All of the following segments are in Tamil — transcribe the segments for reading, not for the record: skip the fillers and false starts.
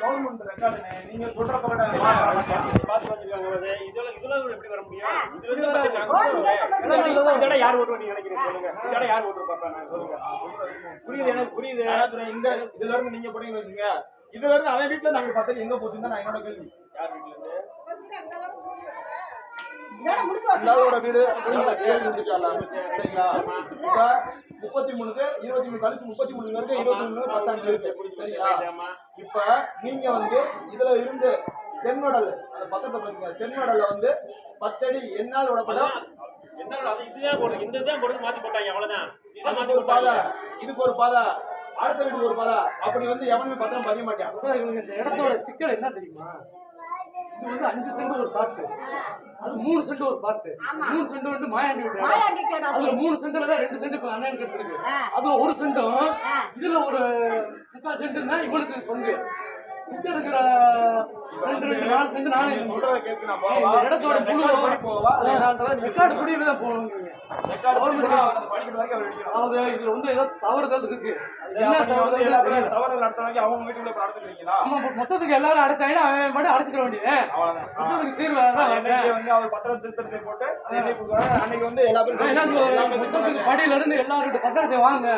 கவர்மெண்ட் ரெக்கார்டுங்க. நீங்க சொல்ற பாத்து வச்சிருக்காங்க. இதெல்லாம் எப்படி வர முடியும்? இதோட யார் ஓட்டு நீங்க நினைக்கிறீங்க சொல்லுங்க. இதோட யார் ஓட்டு பாப்பாங்க சொல்லுங்க. புரியுது, எனக்கு புரியுது. இந்த இதுல இருந்து நீங்க போறீங்க வச்சுங்க. இதுல இருந்து அவன் வீட்டுல நாங்க பார்த்தது எங்க போச்சுன்னு தான் என்னோட கேள்வி. யார் வீட்டுல இருந்து எல்லாரோட வீடு சரிங்களா? இப்ப 33க்கு 23 கழிச்சு 33 இருக்கு, 23 10 இருக்கு சரிங்களா? இப்ப நீங்க வந்து இதுல இருந்து தென்மடல் அந்த பக்கத்தை பாருங்க. தென்மடல்ல வந்து 10 அடி என்னால் விடப்படும். இதுக்கு ஒரு பாதை, அடுத்த வீட்டுக்கு ஒரு பாதை, அப்படி வந்து எவனுமே பத்திரம் பதிய மாட்டான். இந்த இடத்தோட சிக்கல் என்ன தெரியுமா? இது வந்து 5 சென்ட் ஒரு பார்ட்டு, அது 3 சென்ட் ஒரு பார்ட்டு. 3 சென்ட் வந்து மாயாண்டி விட்டு, அதுல 3 சென்ட்ல தான் 2 சென்ட் அண்ணன் இருக்கு. அதுல 1 சென்டும் இதுல ஒரு 3/4 சென்ட் தான் இவனுக்கு பங்கு. மிச்சம் இருக்கிற 2-4 சென்ட் நானே சொல்றத கேட்க நான் போவா. இந்த இடத்தோட முழு போவா. ரெக்கார்டு புடியில தான் போகணும். நீங்க படிக்கிற வரைக்கும் அவர் எடுக்கணும். அதாவது இதுல வந்து ஏதோ தவறுதல் இருக்கு. என்ன தவறு நடத்துறாங்க அவங்க வீட்டுல நடத்துறீங்களா? மொத்தத்துக்கு எல்லாரும் அடைச்சாங்கன்னா அவன் மட்டும் அடைச்சுக்க வேண்டியது. மொத்தத்துக்கு தீர்வு வந்து அவர் பத்திரம் திருத்தத்தை போட்டு அன்னைக்கு வந்து எல்லா பேரும் படியில இருந்து எல்லாரும் பத்திரத்தை வாங்க.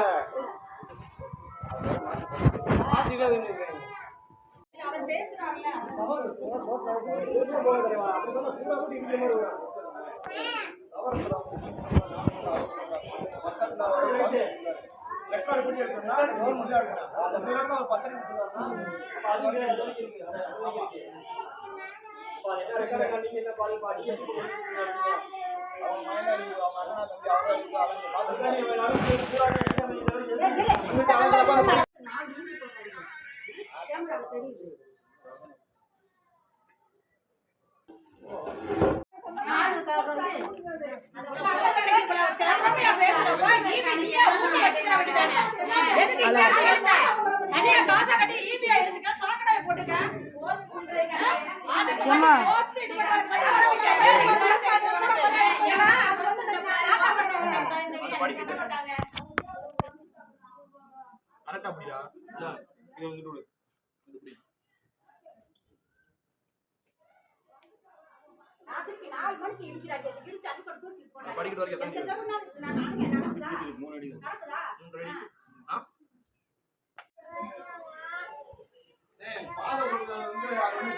படிக்கிற வரைக்கும்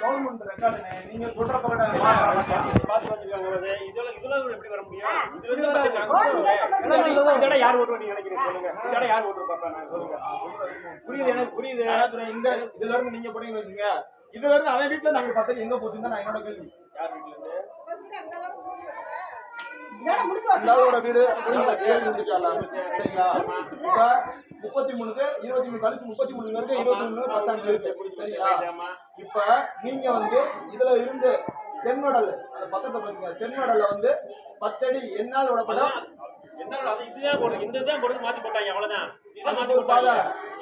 கவர்மெண்ட் ரெக்கார்டுங்க. நீங்க சொல்ற பாத்து வச்சிருக்காங்க. இதெல்லாம் எப்படி வர முடியும்? இதோட யார் ஓட்டு நீங்க நினைக்கிறீங்க சொல்லுங்க. இதோட யார் ஓட்டு பாப்பாங்க சொல்லுங்க. புரியுது, எனக்கு புரியுது. இந்த இதுல இருந்து நீங்க போறீங்க வச்சுங்க. இதுல இருந்து அவன் வீட்டுல நாங்க பார்த்தது எங்க போச்சுன்னு தான் என்னோட கேள்வி. யார் வீட்டுல இருந்து எல்லாரோட வீடு சரிங்களா? இப்ப 33க்கு 23 கழிச்சு 33 இருக்கு, 23 10 இருக்கு சரிங்களா? இப்ப நீங்க வந்து இதுல இருந்து தென்மடல் அந்த பக்கத்தை பாருங்க. தென்மடல்ல வந்து 10 அடி என்னால் விடப்படும்.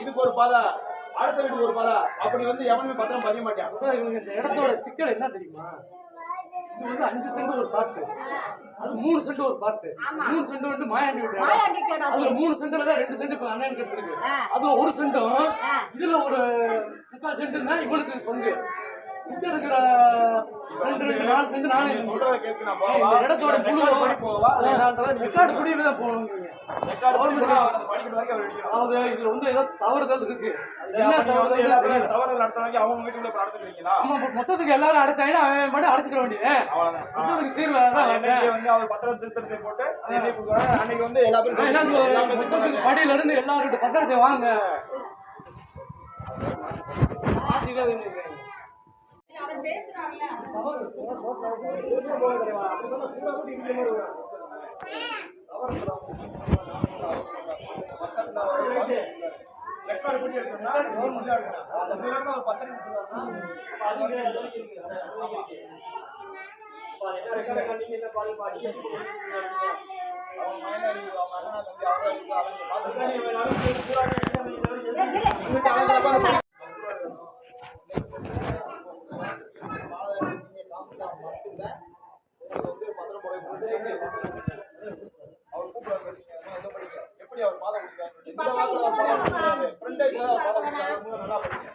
இதுக்கு ஒரு பாதை, அடுத்த வீட்டுக்கு ஒரு பாதை, அப்படி வந்து எவனுமே பத்திரம் பதிய மாட்டான். இந்த இடத்தோட சிக்கல் என்ன தெரியுமா? இது வந்து 5 சென்ட் ஒரு பார்ட்டு, அது 3 சென்ட் ஒரு பார்ட்டு. 3 சென்ட் வந்து மாயாண்டி விட்டு, அதுல 3 சென்ட்ல தான் 2 சென்ட் அண்ணன் இருக்கு. அதுல 1 சென்டும் இதுல ஒரு 3/4 சென்ட் தான் இவனுக்கு பங்கு. மிச்சம் இருக்கிற 2-4 சென்ட் நானே சொல்றத கேட்க நான் போவா. இந்த இடத்தோட முழு போவா. ரெக்கார்டு புடியில தான் போகணும். நீங்க படிக்கிற வரைக்கும் அவர் எடுக்கணும். அதாவது இதுல வந்து ஏதோ தவறுதல் இருக்கு. என்ன தவறு நடத்துறாங்க அவங்க வீட்டுல நடத்துறீங்களா? மொத்தத்துக்கு எல்லாரும் அடைச்சாங்கன்னா அவன் மட்டும் அடைச்சுக்க வேண்டியது. மொத்தத்துக்கு தீர்வு வந்து அவர் பத்திரம் திருத்தத்தை போட்டு அன்னைக்கு வந்து எல்லா பேரும் மொத்தத்துக்கு படியில இருந்து எல்லாரும் பத்திரத்தை வாங்க. ரெக்கார்ட் பண்ணி எடுத்தோம்னா கவர்மெண்ட் அந்த பிள்ளைங்க ஒரு 10 நிமிஷம் நீங்க என்ன பால் பாடி அவங்க மைனர் அவங்க அண்ணா தம்பி அவங்க எப்படி அவர் பாதை நல்லா படிக்க